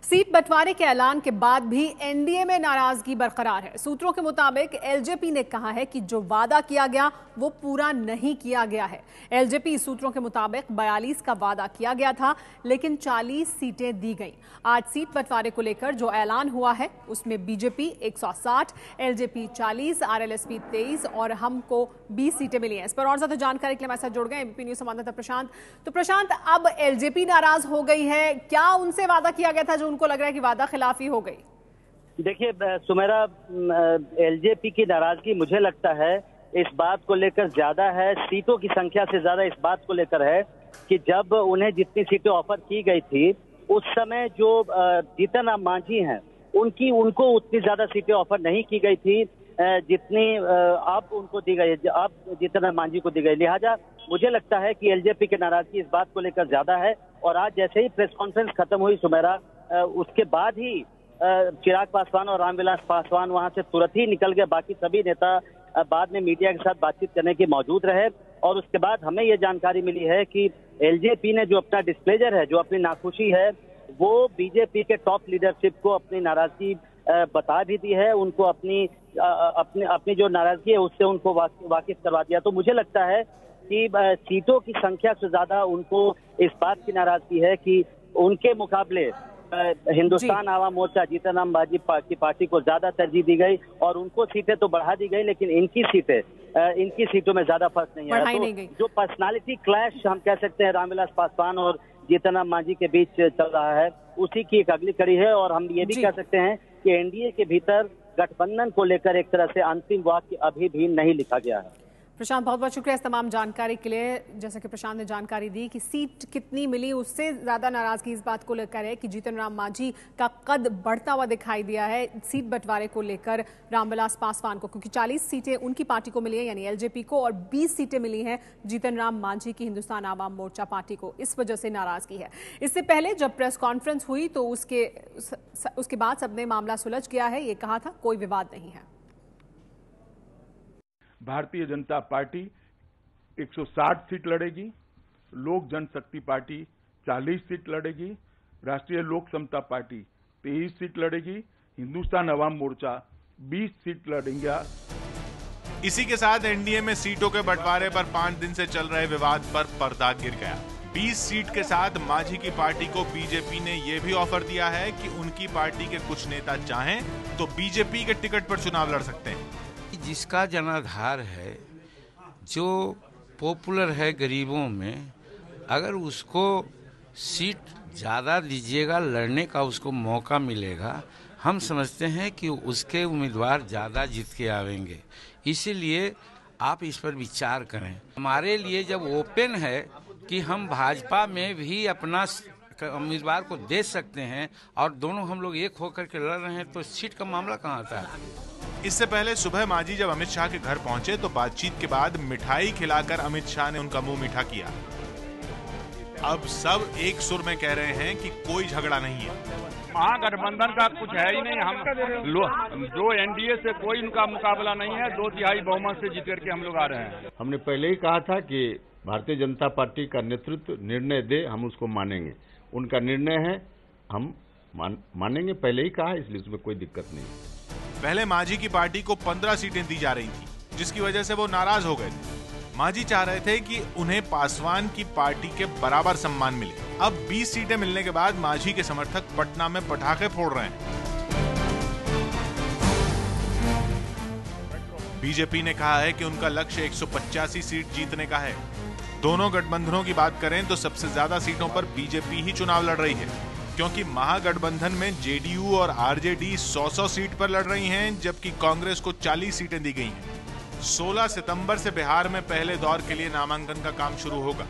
Seat बंटवारे के ऐलान के बाद भी एनडीए में नाराजगी बरकरार है। सूत्रों के मुताबिक एलजेपी ने कहा है कि जो वादा किया गया वो पूरा नहीं किया गया है। एलजेपी सूत्रों के मुताबिक 42 का वादा किया गया था, लेकिन 40 सीटें दी गईं। आज सीट बंटवारे को लेकर जो ऐलान हुआ है उसमें बीजेपी 160, एलजेपी 40, आरएलएसपी 23 और हमको 20 सीटें मिली हैं। इस पर और ज्यादा जानकारी के लिए हमारे साथ जुड़ गए एबीपी न्यूज संवाददाता प्रशांत। तो प्रशांत, अब एलजेपी नाराज हो गई है, क्या उनसे वादा किया गया था जो उनको लग रहा है कि वादा खिलाफी हो गई? देखिए सुमेरा, एलजेपी की नाराजगी मुझे लगता है इस बात को लेकर ज्यादा है, सीटों की संख्या से ज्यादा इस बात को लेकर है कि जब उन्हें जितनी सीटें ऑफर की गई थी उस समय जो जीतन राम मांझी हैं उनको उतनी ज्यादा सीटें ऑफर नहीं की गई थी जितनी अब उनको दी गई, अब जीतन राम मांझी को दी गई। लिहाजा मुझे लगता है कि एलजेपी की नाराजगी इस बात को लेकर ज्यादा है। और आज जैसे ही प्रेस कॉन्फ्रेंस खत्म हुई सुमेरा, उसके बाद ही चिराग पासवान और रामविलास पासवान वहां से तुरंत ही निकल गए। बाकी सभी नेता बाद में मीडिया के साथ बातचीत करने के मौजूद रहे। और उसके बाद हमें ये जानकारी मिली है कि एलजेपी ने जो अपना डिस्प्लेजर है, जो अपनी नाखुशी है, वो बीजेपी के टॉप लीडरशिप को अपनी नाराजगी बता भी दी है। उनको अपनी जो नाराजगी है उससे उनको वाकिफ करवा दिया। तो मुझे लगता है कि सीटों की संख्या से ज्यादा उनको इस बात की नाराजगी है कि उनके मुकाबले हिंदुस्तान आवाम मोर्चा जीतन राम मांझी की पार्टी को ज्यादा तरजीह दी गई और उनको सीटें तो बढ़ा दी गई, लेकिन इनकी सीटों में ज्यादा फर्क नहीं है। तो जो पर्सनालिटी क्लैश हम कह सकते हैं रामविलास पासवान और जीतन राम मांझी के बीच चल रहा है, उसी की एक अगली कड़ी है। और हम ये भी कह सकते हैं कि एनडीए के भीतर गठबंधन को लेकर एक तरह से अंतिम वाक्य अभी भी नहीं लिखा गया है। प्रशांत, बहुत बहुत शुक्रिया इस तमाम जानकारी के लिए। जैसे कि प्रशांत ने जानकारी दी कि सीट कितनी मिली उससे ज्यादा नाराजगी इस बात को लेकर है कि जीतन राम मांझी का कद बढ़ता हुआ दिखाई दिया है सीट बंटवारे को लेकर रामविलास पासवान को, क्योंकि 40 सीटें उनकी पार्टी को मिली है यानी एलजेपी को, और 20 सीटें मिली हैं जीतन राम मांझी की हिंदुस्तान आवाम मोर्चा पार्टी को। इस वजह से नाराजगी है। इससे पहले जब प्रेस कॉन्फ्रेंस हुई तो उसके बाद सबने मामला सुलझ गया है, ये कहा था कोई विवाद नहीं है। भारतीय जनता पार्टी 160 सीट लड़ेगी, लोक जनशक्ति पार्टी 40 सीट लड़ेगी, राष्ट्रीय लोक समता पार्टी 23 सीट लड़ेगी, हिंदुस्तान अवाम मोर्चा 20 सीट लड़ेंगे। इसी के साथ एनडीए में सीटों के बंटवारे पर 5 दिन से चल रहे विवाद पर पर्दा गिर गया। 20 सीट के साथ मांझी की पार्टी को बीजेपी ने यह भी ऑफर दिया है कि उनकी पार्टी के कुछ नेता चाहें तो बीजेपी के टिकट पर चुनाव लड़ सकते हैं। जिसका जनाधार है, जो पॉपुलर है गरीबों में, अगर उसको सीट ज़्यादा दीजिएगा, लड़ने का उसको मौका मिलेगा, हम समझते हैं कि उसके उम्मीदवार ज़्यादा जीत के आवेंगे। इसीलिए आप इस पर विचार करें। हमारे लिए जब ओपन है कि हम भाजपा में भी अपना उम्मीदवार को दे सकते हैं और दोनों हम लोग एक होकर के लड़ रहे हैं, तो सीट का मामला कहाँ आता है? इससे पहले सुबह मांझी जब अमित शाह के घर पहुंचे तो बातचीत के बाद मिठाई खिलाकर अमित शाह ने उनका मुंह मीठा किया। अब सब एक सुर में कह रहे हैं कि कोई झगड़ा नहीं है। महागठबंधन का कुछ है ही नहीं। हम जो एनडीए से कोई उनका मुकाबला नहीं है, 2/3 बहुमत से जीत करके हम लोग आ रहे हैं। हमने पहले ही कहा था कि भारतीय जनता पार्टी का नेतृत्व निर्णय दे, हम उसको मानेंगे। उनका निर्णय है, हम मानेंगे, पहले ही कहा, इसलिए उसमें कोई दिक्कत नहीं। पहले मांझी की पार्टी को 15 सीटें दी जा रही थी, जिसकी वजह से वो नाराज हो गए थे। मांझी चाह रहे थे कि उन्हें पासवान की पार्टी के बराबर सम्मान मिले। अब 20 सीटें मिलने के बाद मांझी के समर्थक पटना में पटाखे फोड़ रहे हैं। बीजेपी ने कहा है कि उनका लक्ष्य 185 सीट जीतने का है। दोनों गठबंधनों की बात करें तो सबसे ज्यादा सीटों पर बीजेपी ही चुनाव लड़ रही है, क्योंकि महागठबंधन में जेडीयू और आरजेडी 100 सीट पर लड़ रही हैं, जबकि कांग्रेस को 40 सीटें दी गई हैं। 16 सितंबर से बिहार में पहले दौर के लिए नामांकन का काम शुरू होगा।